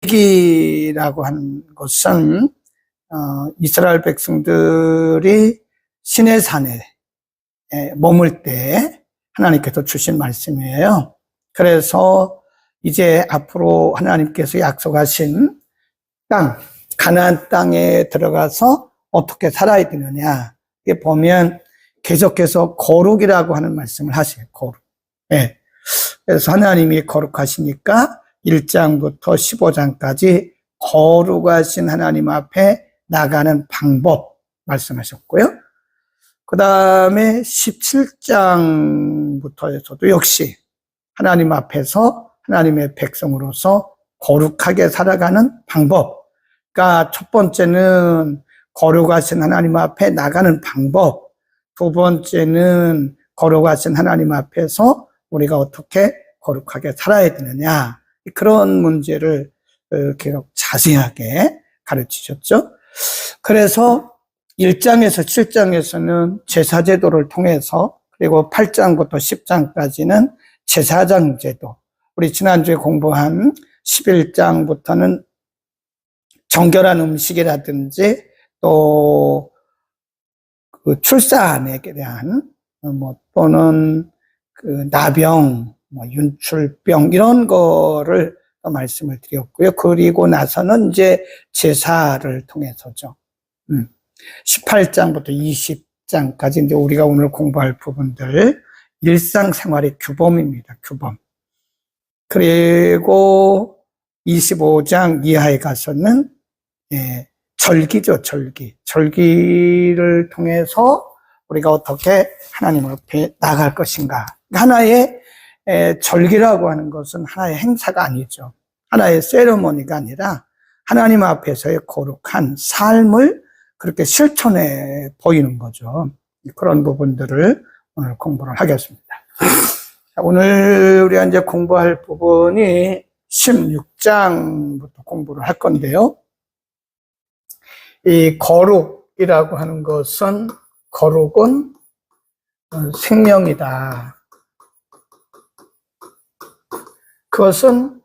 기라고 하는 것은 이스라엘 백성들이 시내산에 머물 때 하나님께서 주신 말씀이에요. 그래서 이제 앞으로 하나님께서 약속하신 땅, 가나안 땅에 들어가서 어떻게 살아야 되느냐. 이게 보면 계속해서 거룩이라고 하는 말씀을 하세요. 거룩. 네. 그래서 하나님이 거룩하시니까 1장부터 15장까지 거룩하신 하나님 앞에 나가는 방법 말씀하셨고요. 그 다음에 17장부터에서도 역시 하나님 앞에서 하나님의 백성으로서 거룩하게 살아가는 방법. 그러니까 첫 번째는 거룩하신 하나님 앞에 나가는 방법. 두 번째는 거룩하신 하나님 앞에서 우리가 어떻게 거룩하게 살아야 되느냐. 그런 문제를 계속 자세하게 가르치셨죠. 그래서 1장에서 7장에서는 제사제도를 통해서, 그리고 8장부터 10장까지는 제사장 제도, 우리 지난주에 공부한 11장부터는 정결한 음식이라든지 또 그 출산에 대한 또는 그 나병, 윤출병 이런 거를 말씀을 드렸고요. 그리고 나서는 이제 제사를 통해서죠. 18장부터 20장까지 이제 우리가 오늘 공부할 부분들 일상생활의 규범입니다. 규범. 그리고 25장 이하에 가서는 절기죠. 절기. 절기를 통해서 우리가 어떻게 하나님 앞에 나갈 것인가. 하나의 절기라고 하는 것은 하나의 행사가 아니죠. 하나의 세레모니가 아니라 하나님 앞에서의 거룩한 삶을 그렇게 실천해 보이는 거죠. 그런 부분들을 오늘 공부를 하겠습니다. 오늘 우리가 이제 공부할 부분이 16장부터 공부를 할 건데요. 이 거룩이라고 하는 것은, 거룩은 생명이다. 그것은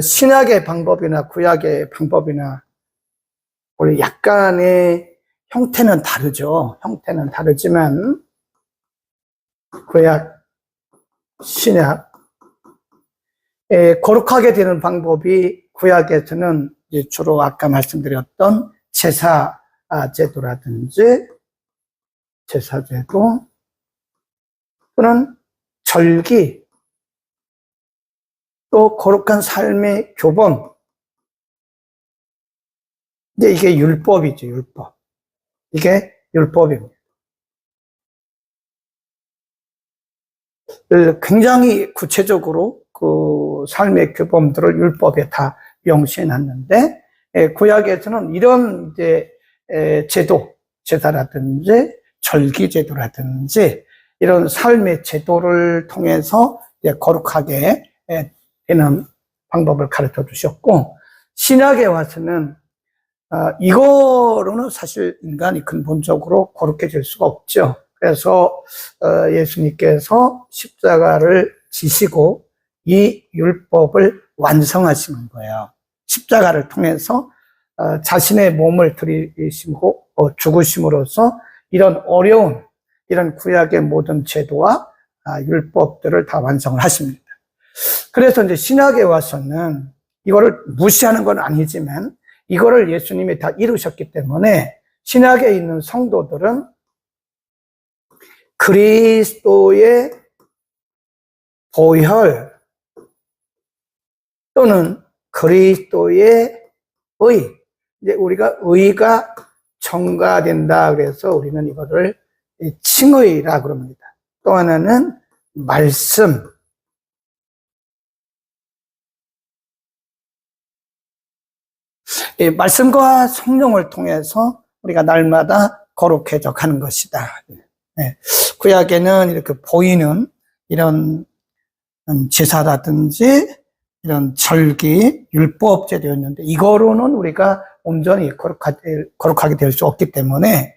신약의 방법이나 구약의 방법이나 우리 약간의 형태는 다르죠. 형태는 다르지만 구약, 신약 거룩하게 되는 방법이 구약에서는 이제 주로 아까 말씀드렸던 제사제도라든지 제사제도 또는 절기 또 거룩한 삶의 교범, 이제 이게 율법이죠. 율법. 이게 율법입니다. 굉장히 구체적으로 그 삶의 규범들을 율법에 다 명시해 놨는데, 구약에서는 이런 이제 제도, 제사라든지 절기 제도라든지 이런 삶의 제도를 통해서 이제 거룩하게 되는 방법을 가르쳐 주셨고, 신약에 와서는 이거로는 사실 인간이 근본적으로 거룩해질 수가 없죠. 그래서 예수님께서 십자가를 지시고 이 율법을 완성하시는 거예요. 십자가를 통해서 자신의 몸을 들이시고 죽으심으로써 이런 어려운, 이런 구약의 모든 제도와 율법들을 다 완성을 하십니다. 그래서 이제 신약에 와서는 이거를 무시하는 건 아니지만 이거를 예수님이 다 이루셨기 때문에 신약에 있는 성도들은 그리스도의 보혈 또는 그리스도의 의, 이제 우리가 의가 첨가된다 그래서 우리는 이거를 칭의라 그럽니다. 또 하나는 말씀, 말씀과 성령을 통해서 우리가 날마다 거룩해져 가는 것이다. 구약에는 이렇게 보이는 이런 제사라든지 이런 절기, 율법 제도였는데 이거로는 우리가 온전히 거룩하게 될 수 없기 때문에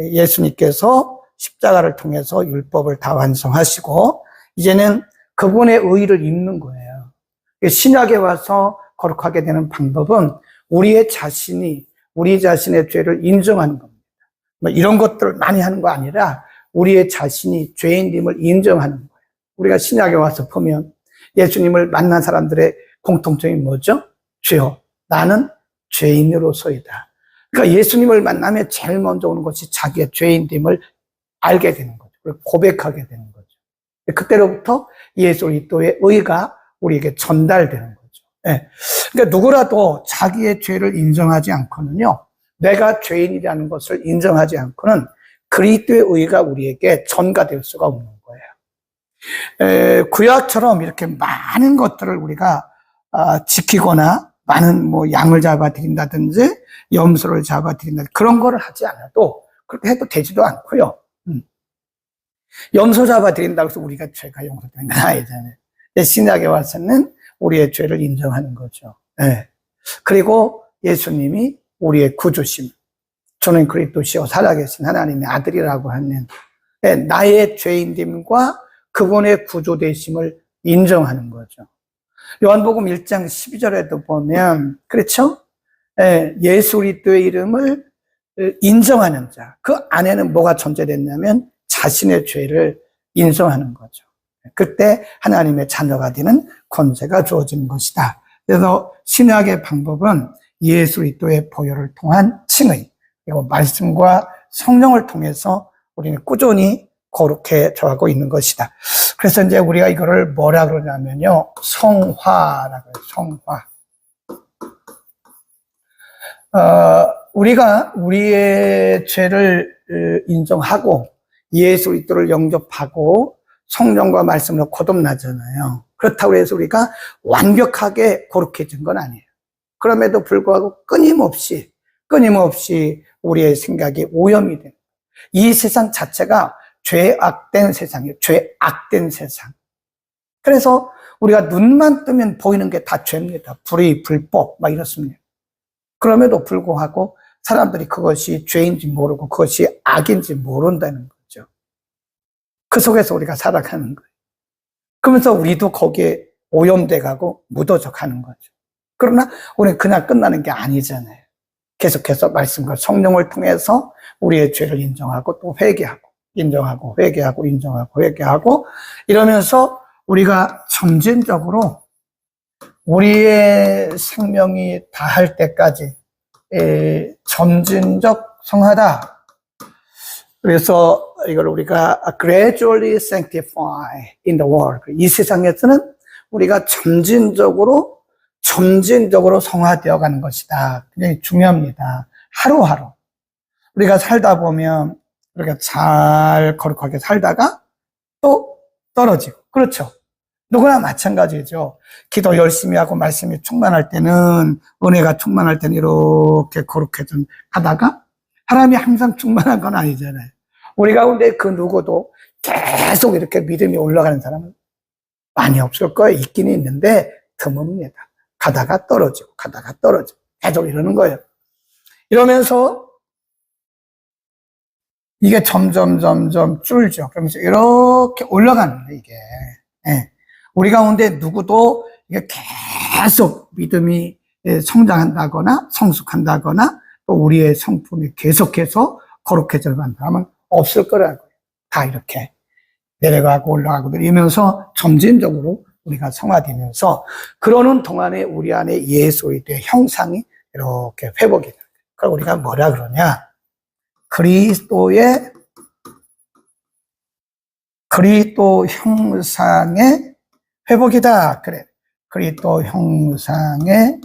예수님께서 십자가를 통해서 율법을 다 완성하시고 이제는 그분의 의를 입는 거예요. 신약에 와서 거룩하게 되는 방법은 우리 자신의 죄를 인정하는 겁니다. 뭐 이런 것들을 많이 하는 거 아니라 우리의 자신이 죄인임을 인정하는 거예요. 우리가 신약에 와서 보면 예수님을 만난 사람들의 공통점이 뭐죠? 주여, 나는 죄인으로서이다. 그러니까 예수님을 만나면 제일 먼저 오는 것이 자기의 죄인임을 알게 되는 거죠. 그리고 고백하게 되는 거죠. 그때로부터 예수 그리스도의 의가 우리에게 전달되는 거죠. 네. 그러니까 누구라도 자기의 죄를 인정하지 않고는요, 내가 죄인이라는 것을 인정하지 않고는 그리스도의 의가 우리에게 전가될 수가 없는 거예요. 구약처럼 이렇게 많은 것들을 우리가 지키거나 많은 양을 잡아드린다든지 염소를 잡아드린다 그런 거를 하지 않아도 그렇게 해도 되지도 않고요. 염소 잡아드린다고 해서 우리가 죄가 용서되는 건 아니잖아요. 신약에 와서는 우리의 죄를 인정하는 거죠. 네. 그리고 예수님이 우리의 구주심, 저는 그리스도시요 살아계신 하나님의 아들이라고 하는 나의 죄인됨과 그분의 구주되심을 인정하는 거죠. 요한복음 1장 12절에도 보면 그렇죠? 예수 그리스도의 이름을 인정하는 자, 그 안에는 뭐가 존재됐냐면 자신의 죄를 인정하는 거죠. 그때 하나님의 자녀가 되는 권세가 주어지는 것이다. 그래서 신약의 방법은 예수 그리스도의 보혈을 통한 칭의, 그리고 말씀과 성령을 통해서 우리는 꾸준히 거룩해져 가고 있는 것이다. 그래서 이제 우리가 이거를 뭐라 그러냐면요, 성화라고 해요. 성화. 우리가 우리의 죄를 인정하고 예수 그리스도를 영접하고 성령과 말씀으로 거듭나잖아요. 그렇다고 해서 우리가 완벽하게 거룩해진 건 아니에요. 그럼에도 불구하고 끊임없이 우리의 생각이 오염이 돼요. 이 세상 자체가 죄악된 세상이에요. 죄악된 세상. 그래서 우리가 눈만 뜨면 보이는 게 다 죄입니다. 불의, 불법 막 이렇습니다. 그럼에도 불구하고 사람들이 그것이 죄인지 모르고 그것이 악인지 모른다는 거죠. 그 속에서 우리가 살아가는 거예요. 그러면서 우리도 거기에 오염돼 가고 묻어져 가는 거죠. 그러나 우리는 그냥 끝나는 게 아니잖아요. 계속해서 말씀과 성령을 통해서 우리의 죄를 인정하고 또 회개하고 인정하고 회개하고 인정하고 회개하고 이러면서 우리가 점진적으로 우리의 생명이 다할 때까지 점진적 성하다. 그래서 이걸 우리가 gradually sanctify in the world. 이 세상에서는 우리가 점진적으로 성화되어 가는 것이다. 굉장히 중요합니다. 하루하루. 우리가 살다 보면 우리가 잘 거룩하게 살다가 또 떨어지고. 그렇죠. 누구나 마찬가지죠. 기도 열심히 하고 말씀이 충만할 때는, 은혜가 충만할 때는 이렇게 거룩해져 하다가 사람이 항상 충만한 건 아니잖아요. 우리 가운데 그 누구도 계속 이렇게 믿음이 올라가는 사람은 많이 없을 거예요. 있기는 있는데 드뭅니다. 가다가 떨어지고 계속 이러는 거예요. 이러면서 이게 점점 줄죠. 그러면서 이렇게 올라가는 거예요, 이게. 우리 가운데 누구도 이게 계속 믿음이 성장한다거나 성숙한다거나 또 우리의 성품이 계속해서 거룩해져 가는 사람은 없을 거라고요. 다 이렇게 내려가고 올라가고 이러면서 점진적으로 우리가 성화되면서 그러는 동안에 우리 안에 예수 그리스도의 형상이 이렇게 회복이 돼요. 그럼 우리가 뭐라 그러냐? 그리스도 형상의 회복이다. 그래. 그리스도 형상의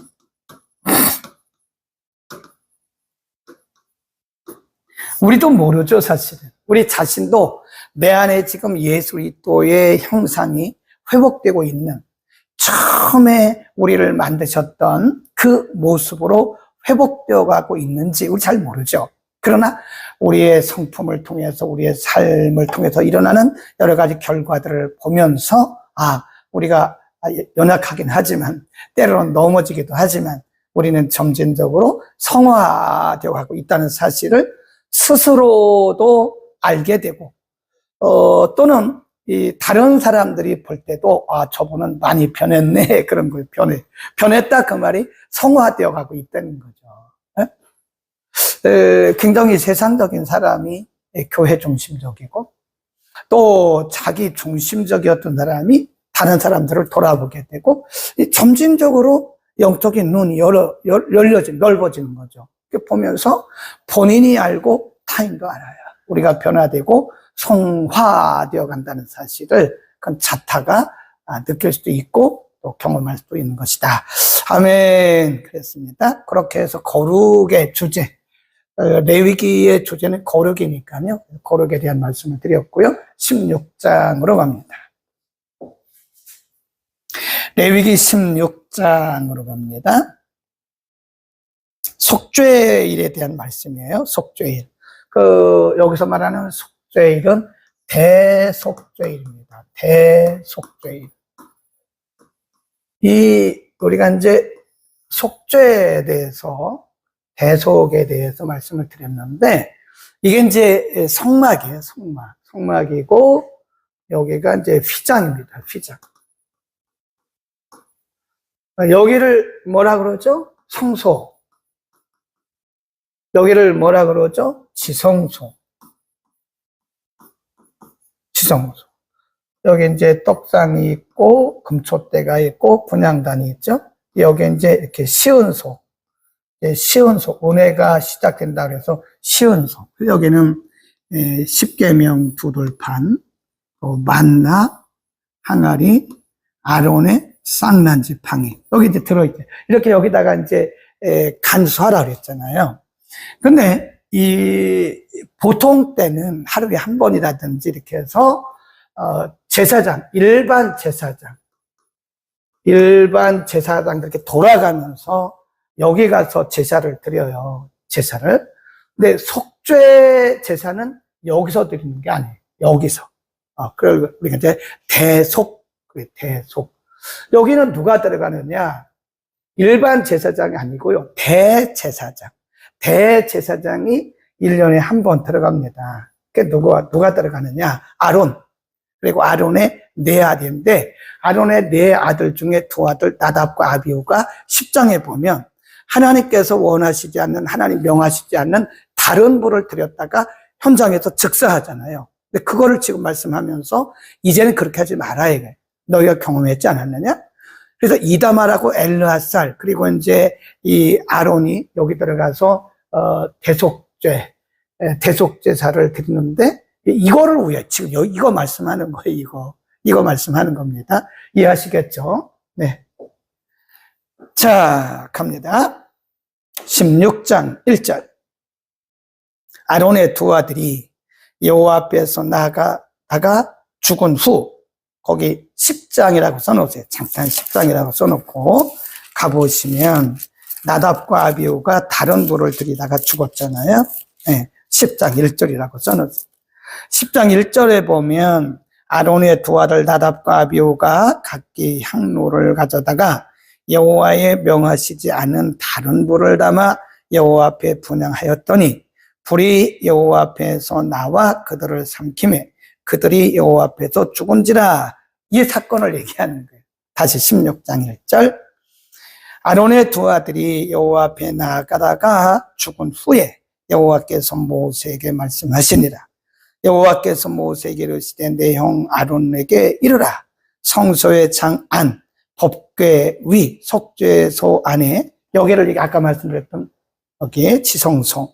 우리도 모르죠, 사실은. 우리 자신도 내 안에 지금 예수 그리스도의 형상이 회복되고 있는, 처음에 우리를 만드셨던 그 모습으로 회복되어 가고 있는지 우리 잘 모르죠. 그러나 우리의 성품을 통해서 우리의 삶을 통해서 일어나는 여러 가지 결과들을 보면서 우리가 연약하긴 하지만 때로는 넘어지기도 하지만 우리는 점진적으로 성화되어 가고 있다는 사실을 스스로도 알게 되고 또는 이 다른 사람들이 볼 때도 아 저분은 많이 변했네 그런 거예요. 변했다 그 말이 성화되어 가고 있다는 거죠. 굉장히 세상적인 사람이 교회 중심적이고 또 자기 중심적이었던 사람이 다른 사람들을 돌아보게 되고 점진적으로 영적인 눈이 넓어지는 거죠. 보면서 본인이 알고 타인도 알아요. 우리가 변화되고 성화되어 간다는 사실을 그건 자타가 느낄 수도 있고 또 경험할 수도 있는 것이다. 아멘. 그랬습니다. 그렇게 해서 거룩의 주제, 레위기의 주제는 거룩이니까요. 거룩에 대한 말씀을 드렸고요. 16장으로 갑니다. 레위기 16장으로 갑니다. 속죄일에 대한 말씀이에요. 속죄일. 여기서 말하는 속죄일은 대속죄일입니다. 대속죄일. 우리가 이제 속죄에 대해서, 대속에 대해서 말씀을 드렸는데, 이게 이제 성막이에요, 성막. 성막이고, 여기가 이제 휘장입니다, 휘장. 여기를 뭐라 그러죠? 성소. 여기를 뭐라 그러죠? 지성소. 지성소. 여기 이제 떡상이 있고, 금초대가 있고, 분향단이 있죠? 여기 이제 이렇게 시은소. 시은소. 은혜가 시작된다 그래서 시은소. 여기는 십계명 두 돌판, 만나, 항아리, 아론의 쌍난지 팡이. 여기 이제 들어있죠. 이렇게 여기다가 이제 간수하라 그랬잖아요. 근데 보통 때는 하루에 한 번이라든지 이렇게 해서 제사장, 일반 제사장 이렇게 돌아가면서 여기 가서 제사를 드려요. 제사를. 근데 속죄 제사는 여기서 드리는 게 아니에요. 여기서. 그리고 우리가 이제 대속. 여기는 누가 들어가느냐? 일반 제사장이 아니고요. 대제사장. 대제사장이 1년에 한 번 들어갑니다. 그게 누가 들어가느냐? 아론. 그리고 아론의 네 아들인데, 아론의 네 아들 중에 두 아들, 나답과 아비후가 10장에 보면, 하나님께서 원하시지 않는, 하나님 명하시지 않는 다른 불을 들였다가 현장에서 즉사하잖아요. 근데 그거를 지금 말씀하면서, 이제는 그렇게 하지 말아야 해. 너희가 경험했지 않았느냐? 그래서 이다말하고 엘르앗살, 그리고 이제 이 아론이 여기 들어가서, 대속제사를 드리는데, 이거를 위해, 지금 이거 말씀하는 거예요, 이거 말씀하는 겁니다. 이해하시겠죠? 네. 자, 갑니다. 16장 1절. 아론의 두 아들이 여호와 앞에서 나가다가 죽은 후, 거기 10장이라고 써놓으세요. 잠깐 10장이라고 써놓고 가보시면 나답과 아비후가 다른 불을 들이다가 죽었잖아요. 네, 10장 1절이라고 써놓으세요. 10장 1절에 보면 아론의 두 아들 나답과 아비후가 각기 향로를 가져다가 여호와의 명하시지 않은 다른 불을 담아 여호와 앞에 분향하였더니 불이 여호와 앞에서 나와 그들을 삼키매 그들이 여호와 앞에서 죽은지라. 이 사건을 얘기하는 거예요. 다시 16장 1절. 아론의 두 아들이 여호와 앞에 나아가다가 죽은 후에 여호와께서 모세에게 말씀하시니라. 여호와께서 모세에게 이르시되 내 형 아론에게 이르라. 성소의 장 안, 법궤 위, 속죄소 안에, 여기를 아까 말씀드렸던 여기에 지성소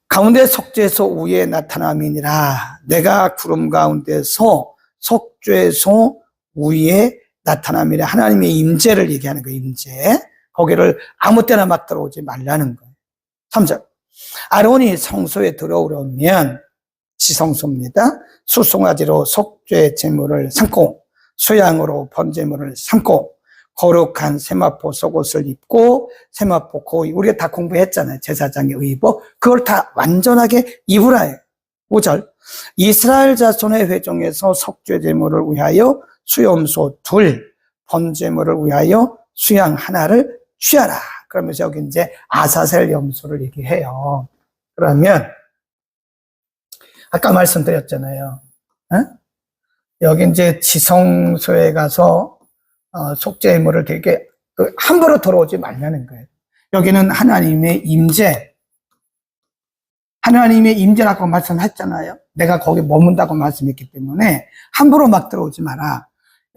가운데 속죄소 위에 나타남이니라. 내가 구름 가운데서 속죄소 위에 나타남이라. 하나님의 임재를 얘기하는 거예요. 임재. 거기를 아무 때나 막 들어오지 말라는 거예요. 3절. 아론이 성소에 들어오려면 지성소입니다. 수송아지로 속죄 제물을 삼고 수양으로 번제물을 삼고 거룩한 세마포 속옷을 입고 세마포 고위, 우리가 다 공부했잖아요. 제사장의 의복. 그걸 다 완전하게 입으라. 5절. 이스라엘 자손의 회중에서 속죄 제물을 위하여 수염소 2, 번제물을 위하여 수양 1를 취하라. 그러면서 여기 이제 아사셀 염소를 얘기해요. 그러면 아까 말씀드렸잖아요. 어? 여기 이제 지성소에 가서 속죄 의무를 되게 함부로 들어오지 말라는 거예요. 여기는 하나님의 임재라고 말씀했잖아요. 내가 거기 머문다고 말씀했기 때문에 함부로 막 들어오지 마라.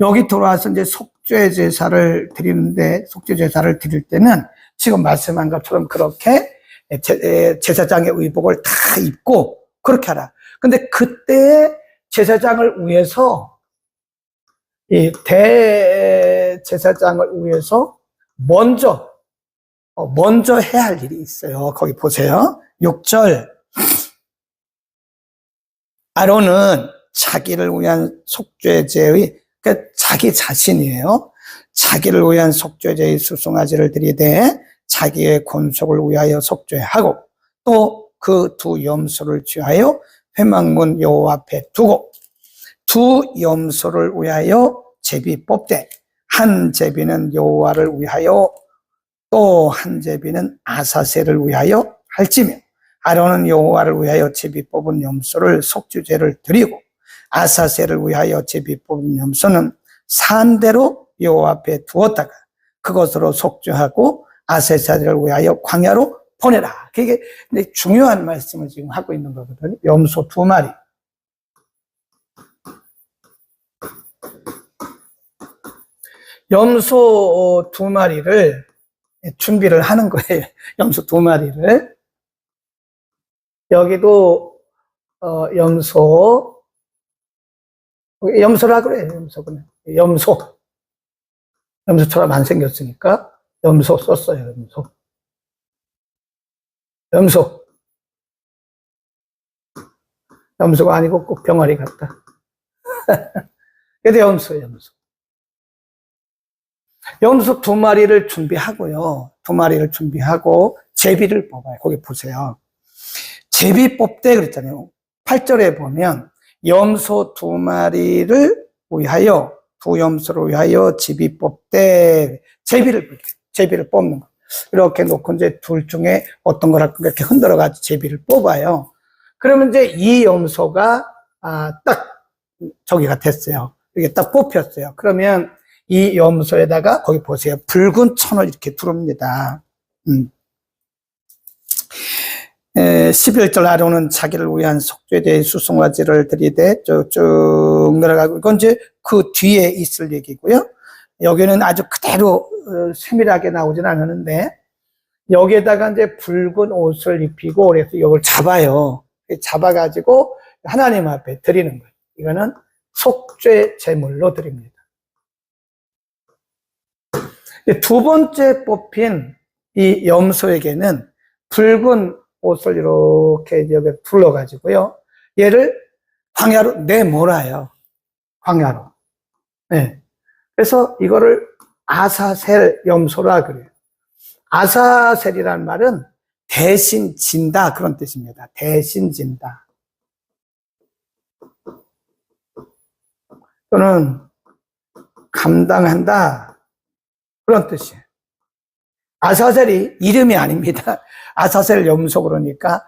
여기 들어와서 이제 속죄 제사를 드리는데, 속죄 제사를 드릴 때는 지금 말씀한 것처럼 그렇게 제사장의 의복을 다 입고 그렇게 하라. 근데 그때 제사장을 위해서, 이 대제사장을 위해서 먼저 해야 할 일이 있어요. 거기 보세요. 6절. 아론은 자기를 위한 속죄제의, 그러니까 자기 자신이에요. 자기를 위한 속죄제의 수송아지를 드리되 자기의 권속을 위하여 속죄하고 또 그 두 염소를 취하여 회막문 여호와 앞에 두고 두 염소를 위하여 제비 뽑되 한 제비는 여호와를 위하여 또 한 제비는 아사셀을 위하여 할지며 아론은 여호와를 위하여 제비 뽑은 염소를 속죄제를 드리고 아사셀을 위하여 제비 뽑은 염소는 산대로 여호와 앞에 두었다가 그것으로 속죄하고 아사셀을 위하여 광야로 보내라. 그게 중요한 말씀을 지금 하고 있는 거거든요. 염소 2마리. 염소 2마리를 준비를 하는 거예요. 염소 2마리를. 여기도 염소라 그래요. 염소처럼 안 생겼으니까 염소 썼어요. 염소가 아니고 꼭 병아리 같다. 그래도 염소 2마리를 준비하고요. 2마리를 준비하고 제비를 뽑아요. 거기 보세요. 제비 뽑되 그랬잖아요. 8절에 보면 염소 2마리를 위하여, 두 염소를 위하여 제비 뽑되 제비를 뽑는 거. 이렇게 놓고 이제 둘 중에 어떤 거랄까 이렇게 흔들어 가지고 제비를 뽑아요. 그러면 이제 이 염소가 딱 저기가 됐어요. 이게 딱 뽑혔어요. 그러면 이 염소에다가 거기 보세요. 붉은 천을 이렇게 두릅니다. 11절 아론은 자기를 위한 속죄제의 수송아지를 드리되 쭉 내려가고, 이건 이제 그 뒤에 있을 얘기고요. 여기는 아주 그대로 세밀하게 나오진 않았는데, 여기에다가 이제 붉은 옷을 입히고, 그래서 이걸 잡아요. 잡아가지고 하나님 앞에 드리는 거예요. 이거는 속죄 제물로 드립니다. 두 번째 뽑힌 이 염소에게는 붉은 옷을 이렇게 여기 둘러가지고요. 얘를 광야로 내몰아요. 광야로. 네. 그래서 이거를 아사셀 염소라 그래요. 아사셀이라는 말은 대신 진다, 그런 뜻입니다. 대신 진다. 또는 감당한다, 그런 뜻이에요. 아사셀이 이름이 아닙니다. 아사셀 염소 그러니까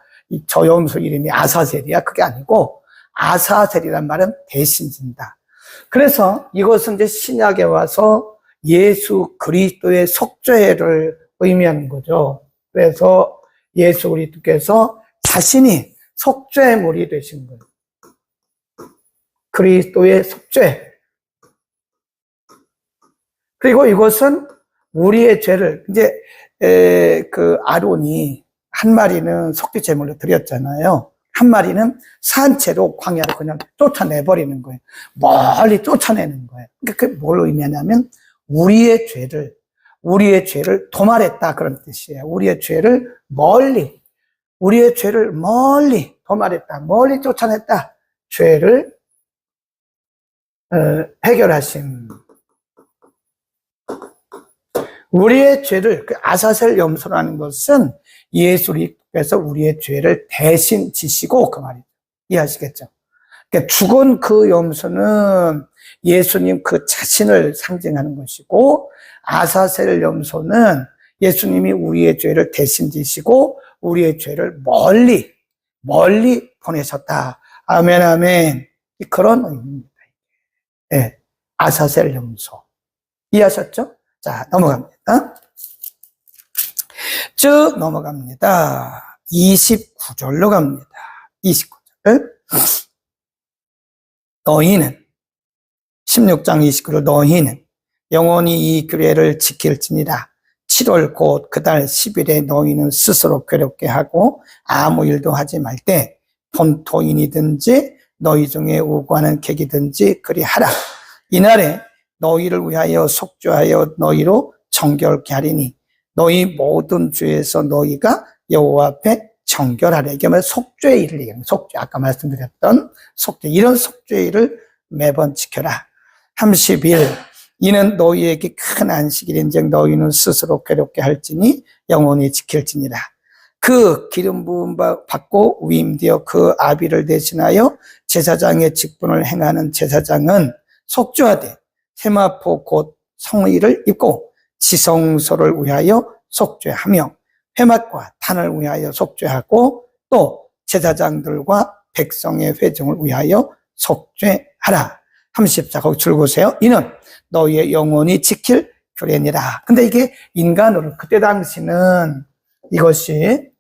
저 염소 이름이 아사셀이야. 그게 아니고 아사셀이란 말은 대신 진다. 그래서 이것은 이제 신약에 와서 예수 그리스도의 속죄를 의미하는 거죠. 그래서 예수 그리스도께서 자신이 속죄물이 되신 거예요. 그리스도의 속죄. 그리고 이것은 우리의 죄를, 이제 그 아론이 한 마리는 속죄 제물로 드렸잖아요. 한 마리는 산채로 광야로 그냥 쫓아내버리는 거예요. 멀리 쫓아내는 거예요. 그러니까 그게 뭘 의미하냐면 우리의 죄를 도말했다, 그런 뜻이에요. 우리의 죄를 멀리 도말했다, 멀리 쫓아냈다. 죄를 해결하신. 우리의 죄를, 그 아사셀 염소라는 것은 예수님께서 우리의 죄를 대신 지시고, 그 말이죠. 이해하시겠죠? 그러니까 죽은 그 염소는 예수님 그 자신을 상징하는 것이고, 아사셀 염소는 예수님이 우리의 죄를 대신 지시고 우리의 죄를 멀리 보내셨다, 아멘, 아멘. 그런 의미입니다. 예. 아사셀 염소. 이해하셨죠? 자, 넘어갑니다. 쭉 넘어갑니다. 29절로 갑니다. 29절. 너희는 16장 29절 너희는 영원히 이 규례를 지킬지니라. 7월 곧 그달 10일에 너희는 스스로 괴롭게 하고 아무 일도 하지 말 때 본토인이든지 너희 중에 우고하는 객이든지 그리하라. 이날에 너희를 위하여 속죄하여 너희로 정결케 하리니 너희 모든 죄에서 너희가 여호와 앞에 정결하라. 이게 뭐 속죄의 일을 얘기합니다. 속죄, 아까 말씀드렸던 속죄, 이런 속죄일을 매번 지켜라. 30일 이는 너희에게 큰 안식일인즉 너희는 스스로 괴롭게 할지니 영원히 지킬지니라. 그 기름 부음 받고 위임되어 그 아비를 대신하여 제사장의 직분을 행하는 제사장은 속죄하되 세마포 곧 성의를 입고 지성소를 위하여 속죄하며 회막과 단을 위하여 속죄하고 또 제사장들과 백성의 회중을 위하여 속죄하라. 30자 거기 줄 보세요. 이는 너희의 영원히 지킬 규례니라. 근데 이게 인간으로 그때 당시는 이것이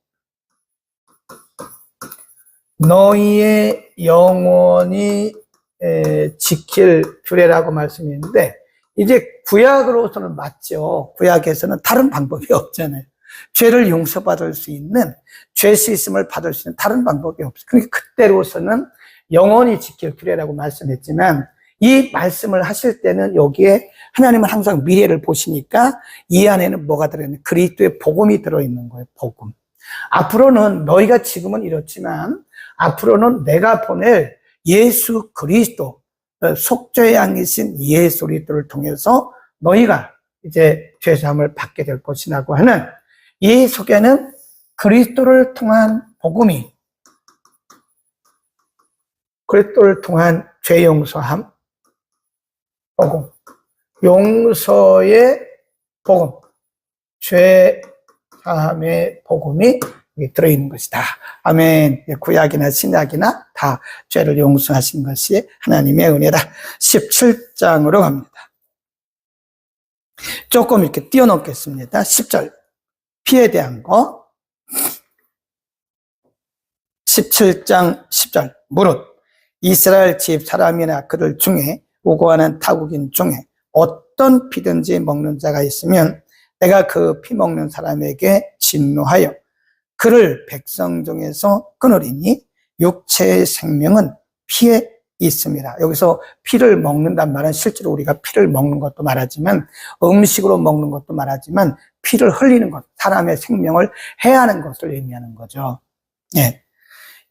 너희의 영원히 지킬 규례라고 말씀했는데 이제 구약으로서는 맞죠. 구약에서는 다른 방법이 없잖아요. 죄를 용서받을 수 있는, 죄 씻음을 받을 수 있는 다른 방법이 없어요. 그러니까 그때로서는 영원히 지킬 규례라고 말씀했지만 이 말씀을 하실 때는 여기에 하나님은 항상 미래를 보시니까 이 안에는 뭐가 들어있는, 그리스도의 복음이 들어있는 거예요. 복음. 앞으로는 너희가 지금은 이렇지만 앞으로는 내가 보낼 예수 그리스도, 속죄의 양이신 예수 그리스도를 통해서 너희가 이제 죄사함을 받게 될 것이라고 하는 이 속에는 그리스도를 통한 복음이, 그리스도를 통한 죄 용서함, 복음, 용서의 복음, 죄 사함의 복음이 들어있는 것이다. 아멘. 구약이나 신약이나 다 죄를 용서하신 것이 하나님의 은혜다. 17장으로 갑니다. 조금 이렇게 띄워놓겠습니다. 10절. 피에 대한 거. 17장 10절. 무릇 이스라엘 집 사람이나 그들 중에 우고하는 타국인 중에 어떤 피든지 먹는 자가 있으면 내가 그 피 먹는 사람에게 진노하여 그를 백성 중에서 끊으리니 육체의 생명은 피에 있습니다. 여기서 피를 먹는단 말은 실제로 우리가 피를 먹는 것도 말하지만 음식으로 먹는 것도 말하지만 피를 흘리는 것, 사람의 생명을 해하는 것을 의미하는 거죠. 예.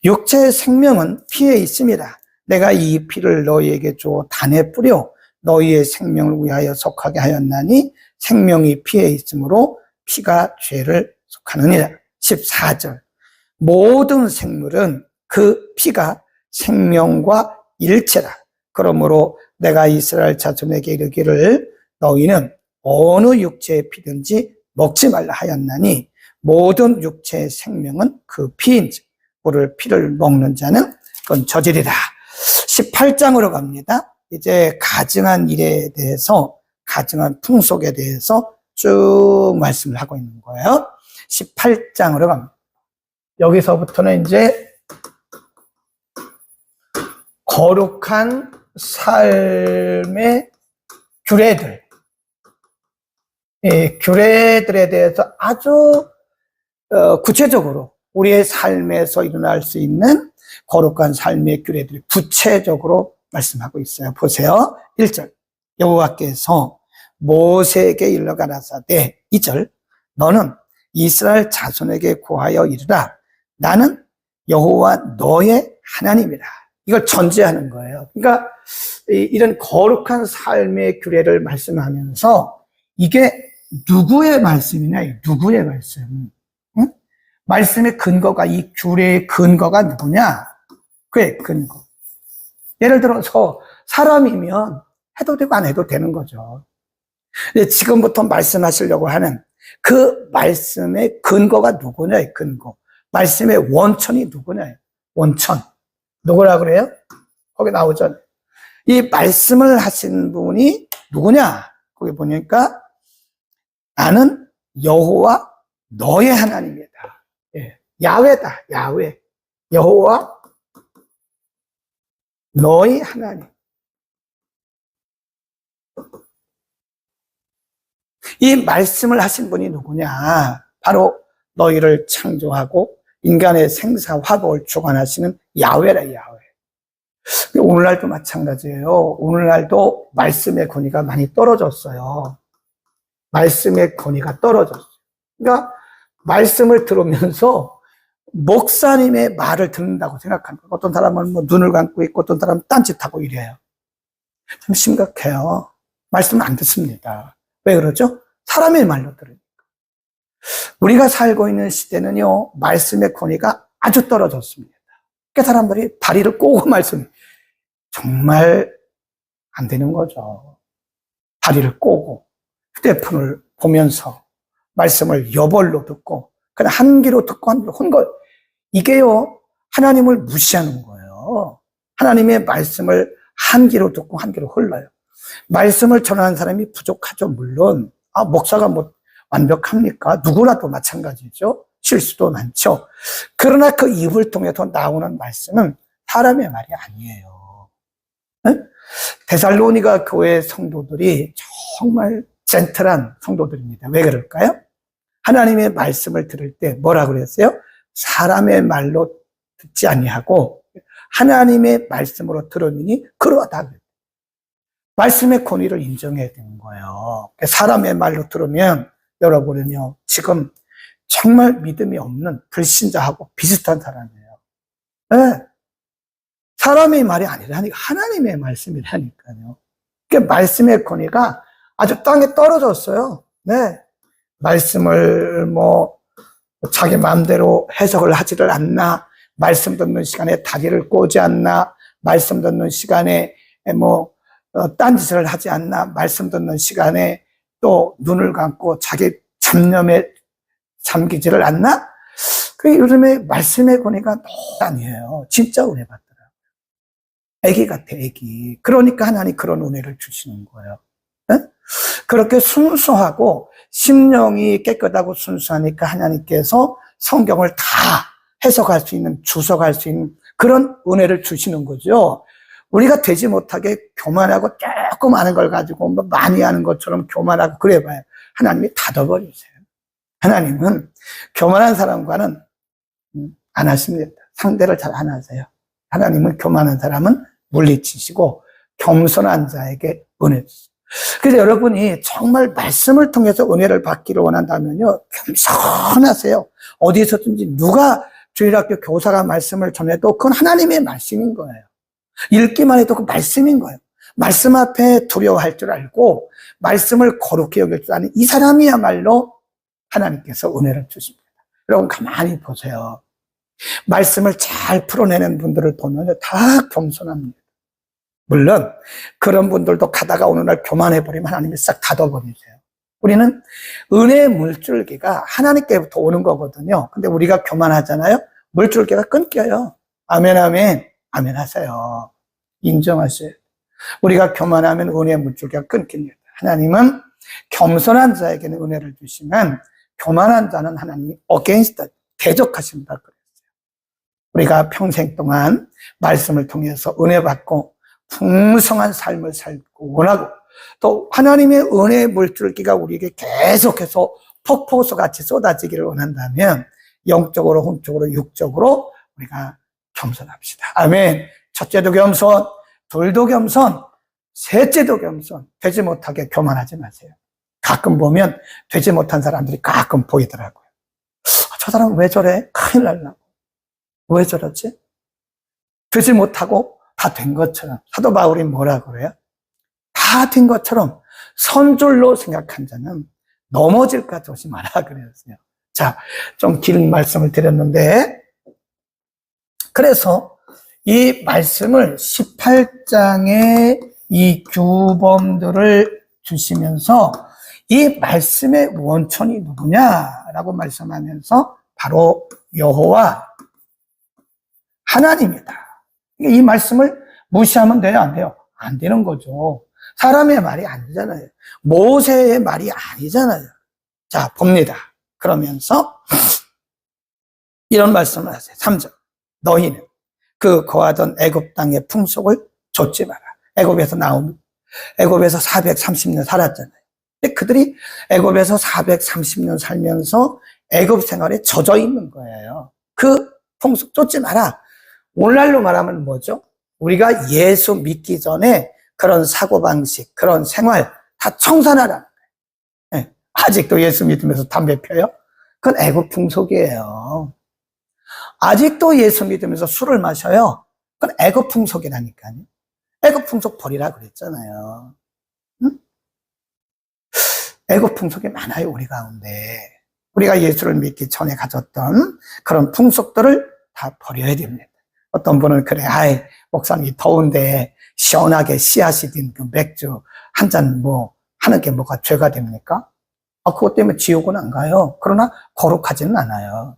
육체의 생명은 피에 있습니다. 내가 이 피를 너희에게 주어 단에 뿌려 너희의 생명을 위하여 속하게 하였나니 생명이 피에 있으므로 피가 죄를 속하느니라. 14절. 모든 생물은 그 피가 생명과 일체라. 그러므로 내가 이스라엘 자손에게 이르기를 너희는 어느 육체의 피든지 먹지 말라 하였나니 모든 육체의 생명은 그 피인즉 오늘 피를 먹는 자는 그건 저지리라. 18장으로 갑니다. 이제 가증한 일에 대해서, 가증한 풍속에 대해서 쭉 말씀을 하고 있는 거예요. 18장으로 갑니다. 여기서부터는 이제 거룩한 삶의 규례들, 이 규례들에 대해서 아주 구체적으로 우리의 삶에서 일어날 수 있는 거룩한 삶의 규례들이 구체적으로 말씀하고 있어요. 보세요. 1절. 여호와께서 모세에게 일러 가라사대 2절. 너는 이스라엘 자손에게 고하여 이르라. 나는 여호와 너의 하나님이라. 이걸 전제하는 거예요. 그러니까 이런 거룩한 삶의 규례를 말씀하면서 이게 누구의 말씀이냐? 누구의 말씀? 응? 말씀의 근거가, 이 규례의 근거가 누구냐? 그의 근거. 예를 들어서 사람이면 해도 되고 안 해도 되는 거죠. 근데 지금부터 말씀하시려고 하는 그 말씀의 근거가 누구냐? 근거. 말씀의 원천이 누구냐? 원천. 누구라 그래요? 거기 나오잖아요. 이 말씀을 하신 분이 누구냐? 거기 보니까 나는 여호와 너의 하나님이다. 예, 야훼다. 야훼. 여호와 너의 하나님. 이 말씀을 하신 분이 누구냐? 바로 너희를 창조하고 인간의 생사 화복을 주관하시는 야훼라. 야훼. 오늘날도 마찬가지예요. 오늘날도 말씀의 권위가 많이 떨어졌어요. 말씀의 권위가 떨어졌어요. 그러니까 말씀을 들으면서 목사님의 말을 듣는다고 생각합니다. 어떤 사람은 뭐 눈을 감고 있고 어떤 사람은 딴짓하고 이래요. 참 심각해요. 말씀을 안 듣습니다. 왜 그러죠? 사람의 말로 들으니까. 우리가 살고 있는 시대는요, 말씀의 권위가 아주 떨어졌습니다. 그러니까 사람들이 다리를 꼬고 말씀, 정말 안 되는 거죠. 다리를 꼬고 휴대폰을 보면서 말씀을 여벌로 듣고 그냥 한 귀로 듣고 한 귀로 혼 거. 이게요, 하나님을 무시하는 거예요. 하나님의 말씀을 한 귀로 듣고 한 귀로 흘러요. 말씀을 전하는 사람이 부족하죠. 물론 목사가 뭐 완벽합니까? 누구나도 마찬가지죠. 실수도 많죠. 그러나 그 입을 통해서 나오는 말씀은 사람의 말이 아니에요. 네? 데살로니가 교회 성도들이 정말 젠틀한 성도들입니다. 왜 그럴까요? 하나님의 말씀을 들을 때 뭐라 그랬어요? 사람의 말로 듣지 아니하고 하나님의 말씀으로 들으니 그러하다. 말씀의 권위를 인정해야 되는 거예요. 사람의 말로 들으면 여러분은요, 지금 정말 믿음이 없는 불신자하고 비슷한 사람이에요. 네. 사람의 말이 아니라니까 하나님의 말씀이라니까요. 그러니까 말씀의 권위가 아주 땅에 떨어졌어요. 네. 말씀을 뭐 자기 마음대로 해석을 하지를 않나, 말씀 듣는 시간에 다리를 꼬지 않나, 말씀 듣는 시간에 뭐 딴짓을 하지 않나, 말씀 듣는 시간에 또 눈을 감고 자기 잡념에 잠기지를 않나? 그 요즘에 말씀의 권위가 너무 아니에요. 진짜 은혜 받더라고요. 애기 같아, 애기. 그러니까 하나님 그런 은혜를 주시는 거예요. 네? 그렇게 순수하고 심령이 깨끗하고 순수하니까 하나님께서 성경을 다 해석할 수 있는, 주석할 수 있는 그런 은혜를 주시는 거죠. 우리가 되지 못하게 교만하고 조금 아는 걸 가지고 뭐 많이 아는 것처럼 교만하고 그래봐요. 하나님이 닫아버리세요. 하나님은 교만한 사람과는 안 하십니다. 상대를 잘 안 하세요. 하나님은 교만한 사람은 물리치시고 겸손한 자에게 은혜 주세요. 그래서 여러분이 정말 말씀을 통해서 은혜를 받기를 원한다면요, 겸손하세요. 어디서든지 누가 주일학교 교사가 말씀을 전해도 그건 하나님의 말씀인 거예요. 읽기만 해도 그 말씀인 거예요. 말씀 앞에 두려워할 줄 알고 말씀을 거룩히 여길 줄 아는 이 사람이야말로 하나님께서 은혜를 주십니다. 여러분 가만히 보세요. 말씀을 잘 풀어내는 분들을 보면 다 겸손합니다. 물론 그런 분들도 가다가 어느 날 교만해버리면 하나님이 싹 닫아버리세요. 우리는 은혜의 물줄기가 하나님께부터 오는 거거든요. 근데 우리가 교만하잖아요. 물줄기가 끊겨요. 아멘, 아멘, 아멘 하세요. 인정하세요. 우리가 교만하면 은혜의 물줄기가 끊깁니다. 하나님은 겸손한 자에게는 은혜를 주시면 교만한 자는 하나님이 against, 대적하신다 그랬어요. 우리가 평생 동안 말씀을 통해서 은혜 받고 풍성한 삶을 살고 원하고 또 하나님의 은혜의 물줄기가 우리에게 계속해서 폭포수 같이 쏟아지기를 원한다면 영적으로, 혼적으로, 육적으로 우리가 겸손합시다. 아멘. 첫째도 겸손, 둘도 겸손, 셋째도 겸손. 되지 못하게 교만하지 마세요. 가끔 보면 되지 못한 사람들이 가끔 보이더라고요. 저 사람은 왜 저래? 큰일 날라고. 왜 저러지? 되지 못하고 다 된 것처럼. 사도 바울이 뭐라 그래요? 다 된 것처럼 선줄로 생각한 자는 넘어질까 조심하라 그랬어요. 자, 좀 긴 말씀을 드렸는데, 그래서 이 말씀을 18장에 이 규범들을 주시면서 이 말씀의 원천이 누구냐라고 말씀하면서 바로 여호와 하나님이다. 이 말씀을 무시하면 돼요, 안 돼요? 안 되는 거죠. 사람의 말이 아니잖아요. 모세의 말이 아니잖아요. 자, 봅니다. 그러면서 이런 말씀을 하세요. 3절. 너희는 그 거하던 애굽 땅의 풍속을 좇지 마라. 애굽에서 430년 살았잖아요. 근데 그들이 애굽에서 430년 살면서 애굽 생활에 젖어 있는 거예요. 그 풍속 좇지 마라. 오늘날로 말하면 뭐죠? 우리가 예수 믿기 전에 그런 사고방식, 그런 생활 다 청산하라는 거예요. 네. 아직도 예수 믿으면서 담배 펴요? 그건 애국 풍속이에요. 아직도 예수 믿으면서 술을 마셔요? 그건 애국 풍속이라니까요. 애국 풍속 버리라 그랬잖아요. 응? 애국 풍속이 많아요, 우리 가운데. 우리가 예수를 믿기 전에 가졌던 그런 풍속들을 다 버려야 됩니다. 어떤 분은 그래, 아이, 목사님이 더운데 시원하게 씨앗이 든 그 맥주 한 잔 하는 게 뭐가 죄가 됩니까? 그것 때문에 지옥은 안 가요. 그러나 거룩하지는 않아요.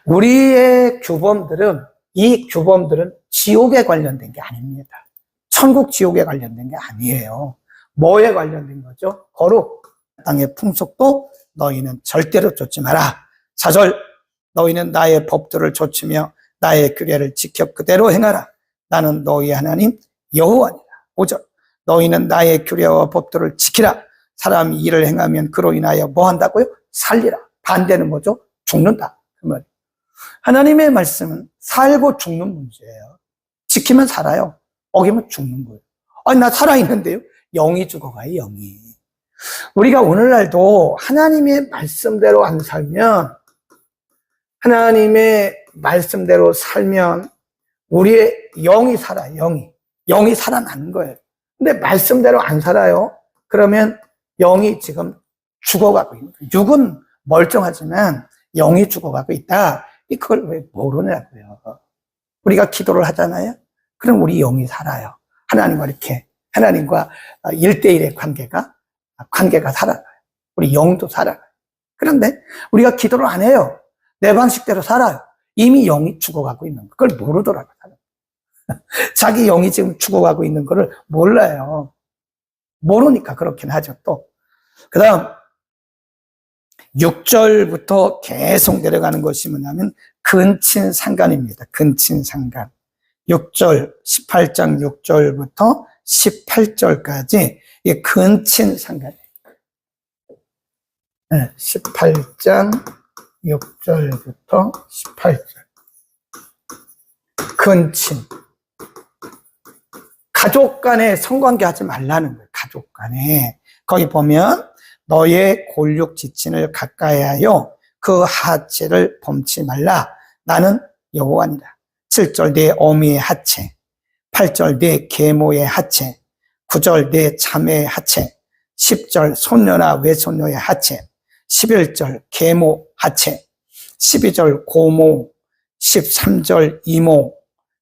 우리의 규범들은, 이 규범들은 지옥에 관련된 게 아닙니다. 천국 지옥에 관련된 게 아니에요. 뭐에 관련된 거죠? 거룩. 땅의 풍속도 너희는 절대로 좇지 마라. 4절, 너희는 나의 법도를 좇으며 나의 규례를 지켜 그대로 행하라. 나는 너희 하나님 여호와니라. 5절, 너희는 나의 규례와 법도를 지키라. 사람이 일을 행하면 그로 인하여 뭐 한다고요? 살리라. 반대는 뭐죠? 죽는다. 그 말. 하나님의 말씀은 살고 죽는 문제예요. 지키면 살아요. 어기면 죽는 거예요. 아니, 나 살아있는데요? 영이 죽어가요, 영이. 우리가 오늘날도 하나님의 말씀대로 안 살면, 하나님의 말씀대로 살면 우리의 영이 살아요, 영이. 영이 살아나는 거예요. 근데 말씀대로 안 살아요. 그러면 영이 지금 죽어가고 있는 거예요. 육은 멀쩡하지만 영이 죽어가고 있다. 그걸 왜 모르냐고요. 우리가 기도를 하잖아요. 그럼 우리 영이 살아요. 하나님과 이렇게, 하나님과 1대1의 관계가 살아가요. 우리 영도 살아가요. 그런데 우리가 기도를 안 해요. 내 방식대로 살아요. 이미 영이 죽어가고 있는 거. 그걸 모르더라고요. 자기 영이 지금 죽어가고 있는 거를 몰라요. 모르니까 그렇긴 하죠, 또. 그 다음, 6절부터 계속 내려가는 것이 뭐냐면, 근친상간입니다. 근친상간. 6절, 18장 6절부터 18절까지, 이게 근친상간이에요. 18장 6절부터 18절. 근친. 가족 간에 성관계 하지 말라는 거예요. 가족 간에. 거기 보면 너의 골육 지친을 가까이 하여 그 하체를 범치 말라. 나는 여호와니라. 7절 내 어미의 하체, 8절 내 계모의 하체, 9절 내 자매의 하체, 10절 손녀나 외손녀의 하체, 11절 계모 하체, 12절 고모, 13절 이모,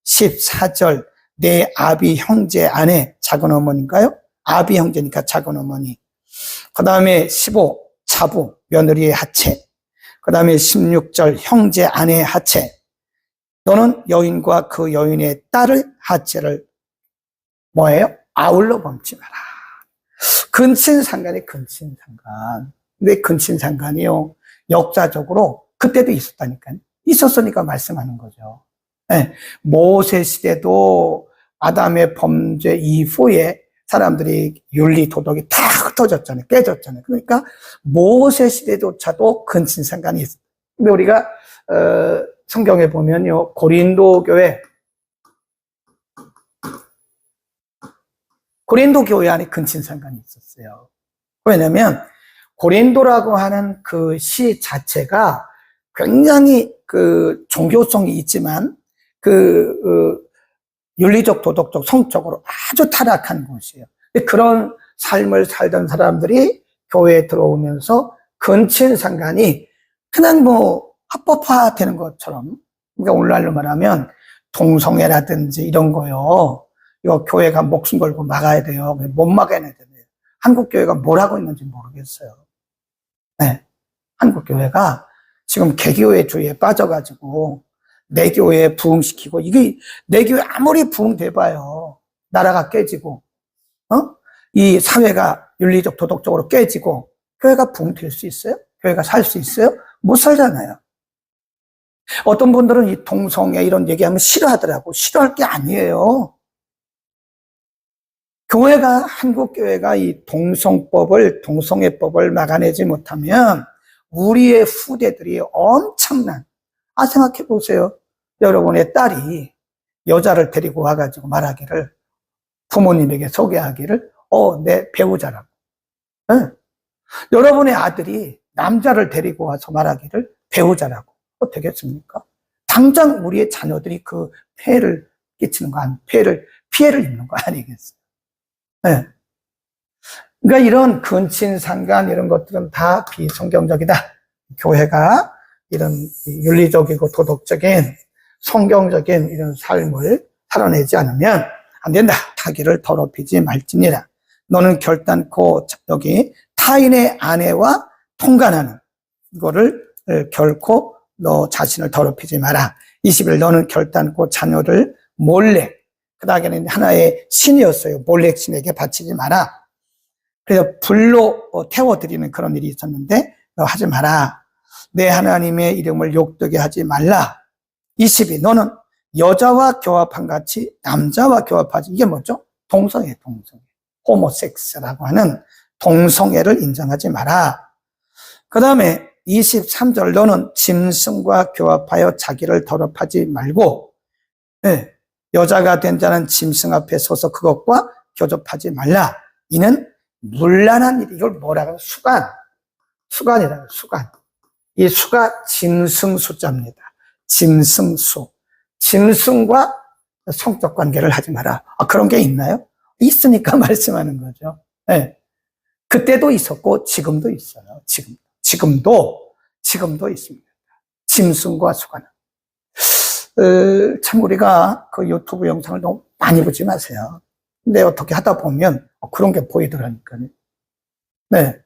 14절 내 아비 형제 아내, 작은 어머니인가요? 아비 형제니까 작은 어머니. 그 다음에 15 자부 며느리의 하체. 그 다음에 16절 형제 아내의 하체. 너는 여인과 그 여인의 딸을 하체를 뭐예요? 아울러 범치 마라. 근친상간이 근친상간. 왜 근친상간이요? 역사적으로 그때도 있었다니까요. 있었으니까 말씀하는 거죠. 네. 모세 시대도 아담의 범죄 이후에 사람들이 윤리 도덕이 다 흩어졌잖아요. 깨졌잖아요. 그러니까 모세 시대조차도 근친상간이 있어요. 근데 우리가 성경에 보면요, 고린도 교회 안에 근친상간이 있었어요. 왜냐면 고린도라고 하는 그 시 자체가 굉장히 그 종교성이 있지만 윤리적, 도덕적, 성적으로 아주 타락한 곳이에요. 그런 삶을 살던 사람들이 교회에 들어오면서 근친상간이 그냥 합법화되는 것처럼, 그러니까 오늘날로 말하면 동성애라든지 이런 거요. 이거 교회가 목숨 걸고 막아야 돼요. 못 막아야 돼요. 한국 교회가 뭘 하고 있는지 모르겠어요. 네. 한국 교회가 지금 개교회 주의에 빠져가지고 내 교회에 부흥시키고, 이게 내 교회 아무리 부흥돼봐요. 나라가 깨지고, 이 사회가 윤리적, 도덕적으로 깨지고, 교회가 부흥될 수 있어요? 교회가 살 수 있어요? 못 살잖아요. 어떤 분들은 이 동성애 이런 얘기하면 싫어하더라고. 싫어할 게 아니에요. 한국교회가 이 동성애법을 막아내지 못하면 우리의 후대들이 생각해 보세요. 여러분의 딸이 여자를 데리고 와가지고 말하기를, 부모님에게 소개하기를, 내 배우자라고. 네. 여러분의 아들이 남자를 데리고 와서 말하기를 배우자라고. 되겠습니까? 당장 우리의 자녀들이 그 피해를 끼치는 거 피해를 입는 거 아니겠어요? 네. 그러니까 이런 근친상간 이런 것들은 다 비성경적이다. 교회가 이런 윤리적이고 도덕적인 성경적인 이런 삶을 살아내지 않으면 안 된다. 타기를 더럽히지 말지니라. 너는 결단코 여기 타인의 아내와 통간하는 이거를 결코 너 자신을 더럽히지 마라. 21 너는 결단코 자녀를 몰래, 그 다음에는 하나의 신이었어요. 몰렉 신에게 바치지 마라. 그래서 불로 태워드리는 그런 일이 있었는데 하지 마라. 내 하나님의 이름을 욕되게 하지 말라. 22 너는 여자와 교합한 같이 남자와 교합하지. 이게 뭐죠? 동성애. 호모섹스라고 하는 동성애를 인정하지 마라. 그 다음에 23절 너는 짐승과 교합하여 자기를 더럽하지 말고, 네, 여자가 된 자는 짐승 앞에 서서 그것과 교접하지 말라. 이는 문란한 일. 이걸 뭐라고 하면 수간이라고. 이 수가 짐승 숫자입니다. 짐승수. 짐승과 성적 관계를 하지 마라. 그런 게 있나요? 있으니까 말씀하는 거죠. 네. 그때도 있었고 지금도 있어요. 지금도 있습니다. 짐승과 수간. 참 우리가 그 유튜브 영상을 너무 많이 보지 마세요. 근데 어떻게 하다 보면 그런 게 보이더라니까요. 네.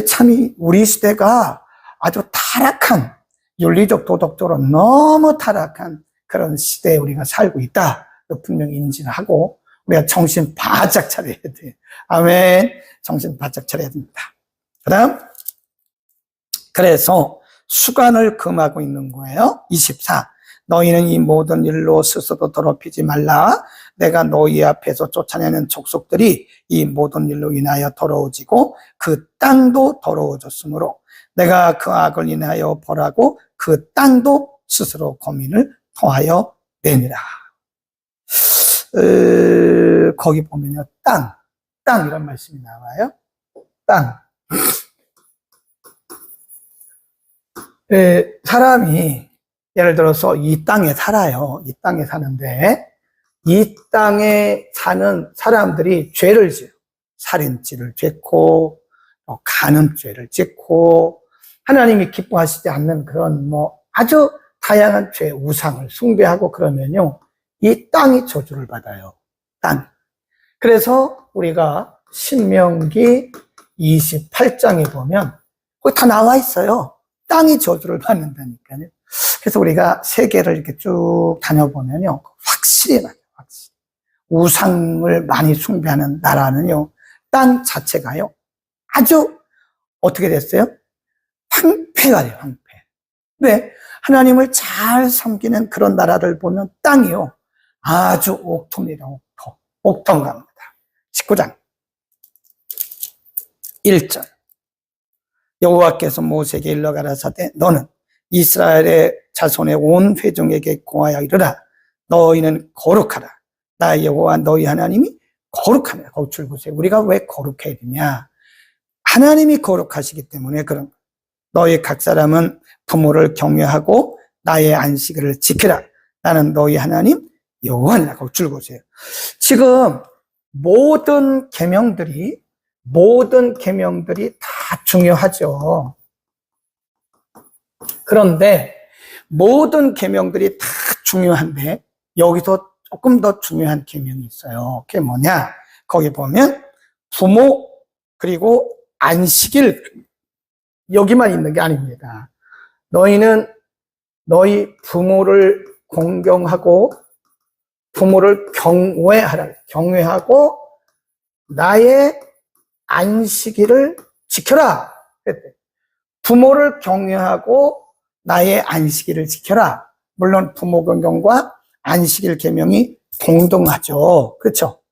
참 우리 시대가 아주 타락한, 윤리적 도덕적으로 너무 타락한 그런 시대에 우리가 살고 있다. 분명히 인지를 하고 우리가 정신 바짝 차려야 돼요. 아멘. 정신 바짝 차려야 됩니다. 그 다음, 그래서 수간을 금하고 있는 거예요. 24. 너희는 이 모든 일로 스스로 더럽히지 말라. 내가 너희 앞에서 쫓아내는 족속들이 이 모든 일로 인하여 더러워지고 그 땅도 더러워졌으므로 내가 그 악을 인하여 벌하고 그 땅도 스스로 고민을 토하여 내니라. 거기 보면요, 땅 이런 말씀이 나와요. 땅. 사람이 예를 들어서 이 땅에 살아요. 이 땅에 사는데 이 땅에 사는 사람들이 죄를 지어요. 살인죄를 짓고 간음죄를 짓고 하나님이 기뻐하시지 않는 그런 아주 다양한 죄, 우상을 숭배하고 그러면요, 이 땅이 저주를 받아요. 땅. 그래서 우리가 신명기 28장에 보면 거기 다 나와 있어요. 땅이 저주를 받는다니까요. 그래서 우리가 세계를 이렇게 쭉 다녀보면요, 확실히 맞아요. 확실히. 우상을 많이 숭배하는 나라는요, 땅 자체가요, 아주 어떻게 됐어요? 황폐가 돼요, 황폐. 근데 하나님을 잘 섬기는 그런 나라를 보면 땅이요, 아주 옥토입니다, 옥토인갑니다. 19장 1절. 여호와께서 모세에게 일러 가라사대 너는 이스라엘의 자손의 온 회중에게 공하여 이르라. 너희는 거룩하라. 나 여호와 너희 하나님이 거룩하냐. 거기 줄 보세요. 우리가 왜 거룩해야 되냐? 하나님이 거룩하시기 때문에 그런. 너희 각 사람은 부모를 경외하고 나의 안식일을 지키라. 나는 너희 하나님 여호와니라. 거기 줄 보세요. 지금 모든 계명들이 다 중요하죠. 그런데 모든 계명들이 다 중요한데 여기서 조금 더 중요한 계명이 있어요. 그게 뭐냐? 거기 보면 부모 그리고 안식일 여기만 있는 게 아닙니다. 너희는 너희 부모를 공경하고 부모를 경외하라. 경외하고 나의 안식일을 지켜라. 그랬대. 부모를 경외하고 나의 안식일을 지켜라. 물론 부모 공경과 안식일 계명이 동등하죠. 그렇죠?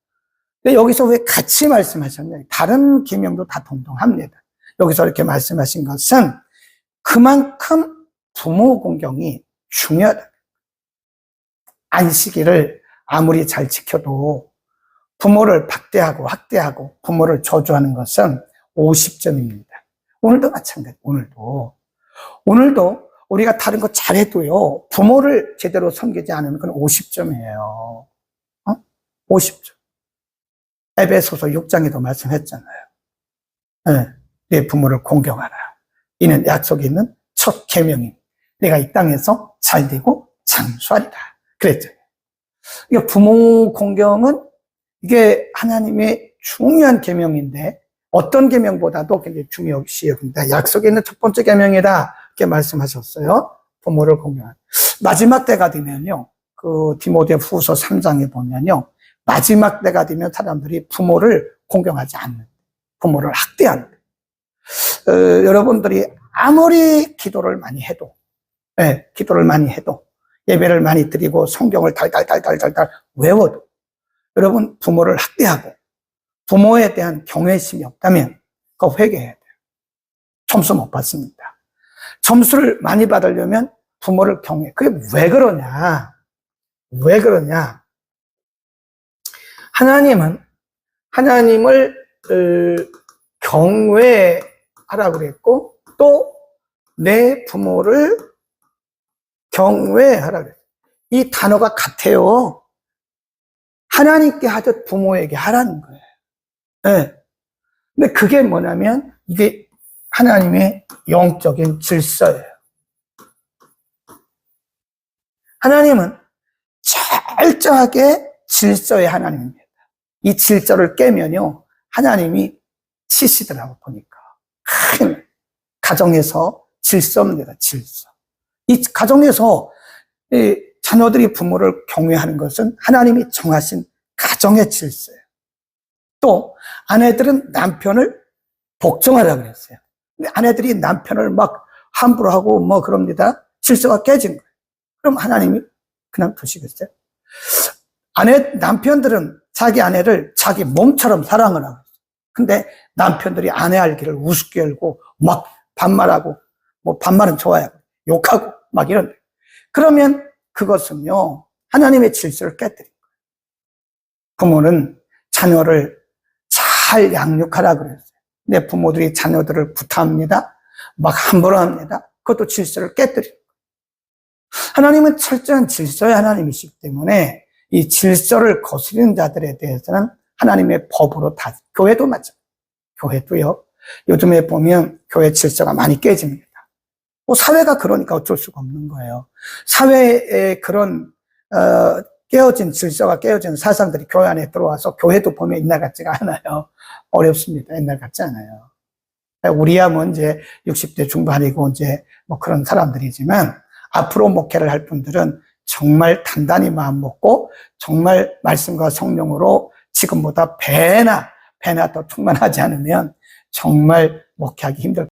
근데 여기서 왜 같이 말씀하셨냐? 다른 계명도 다 동등합니다. 여기서 이렇게 말씀하신 것은 그만큼 부모 공경이 중요하다. 안식일을 아무리 잘 지켜도 부모를 박대하고 학대하고 부모를 저주하는 것은 50점입니다. 오늘도 마찬가지. 오늘도 우리가 다른 거 잘해도요, 부모를 제대로 섬기지 않으면 그건 50점이에요. 50점. 에베소서 6장에도 말씀했잖아요. 네, 내 부모를 공경하라. 이는 약속이 있는 첫 계명이 내가 이 땅에서 잘되고 장수하리라. 그랬죠. 이게 부모 공경은 이게 하나님의 중요한 계명인데 어떤 계명보다도 굉장히 중요시 여깁니다. 약속에 있는 첫 번째 계명이다. 이렇게 말씀하셨어요. 부모를 공경하라. 마지막 때가 되면요. 그 디모데후서 3장에 보면요. 마지막 때가 되면 사람들이 부모를 공경하지 않는, 부모를 학대하는. 여러분들이 아무리 기도를 많이 해도, 기도를 많이 해도, 예배를 많이 드리고 성경을 달달달달달달 외워도 여러분 부모를 학대하고 부모에 대한 경외심이 없다면 그거 회개해야 돼요. 점수 못 받습니다. 점수를 많이 받으려면 부모를 경외. 그게 왜 그러냐? 왜 그러냐? 하나님을 경외하라고 그랬고 또 내 부모를 경외하라 그랬어요. 이 단어가 같아요. 하나님께 하듯 부모에게 하라는 거예요. 네. 근데 그게 뭐냐면 이게 하나님의 영적인 질서예요. 하나님은 철저하게 질서의 하나님입니다. 이 질서를 깨면요, 하나님이 치시더라고 보니까. 가정에서 질서입니다, 질서. 이 가정에서 이 자녀들이 부모를 경외하는 것은 하나님이 정하신 가정의 질서예요. 또 아내들은 남편을 복종하라고 그랬어요. 근데 아내들이 남편을 막 함부로 하고 뭐 그럽니다. 질서가 깨진 거예요. 그럼 하나님이 그냥 두시겠어요? 남편들은 자기 아내를 자기 몸처럼 사랑을 하고 있어요. 근데 남편들이 아내 알기를 우습게 열고 막 반말하고, 뭐 반말은 좋아요. 욕하고 막 이런. 그러면 그것은요, 하나님의 질서를 깨뜨린 거예요. 부모는 자녀를 잘 양육하라 그랬어요. 내 부모들이 자녀들을 구타합니다. 막 함부로 합니다. 그것도 질서를 깨뜨린 거예요. 하나님은 철저한 질서의 하나님이시기 때문에 이 질서를 거스르는 자들에 대해서는 하나님의 법으로 다, 교회도 마찬가지예요. 교회도요. 요즘에 보면 교회 질서가 많이 깨집니다. 사회가 그러니까 어쩔 수가 없는 거예요. 사회에 그런 깨어진 질서가 깨어진 사상들이 교회 안에 들어와서 교회도 보면 옛날 같지가 않아요. 어렵습니다. 옛날 같지 않아요. 우리야 뭐 이제 60대 중반이고 이제 뭐 그런 사람들이지만 앞으로 목회를 할 분들은 정말 단단히 마음 먹고 정말 말씀과 성령으로 지금보다 배나 더 충만하지 않으면 정말 목회하기 힘들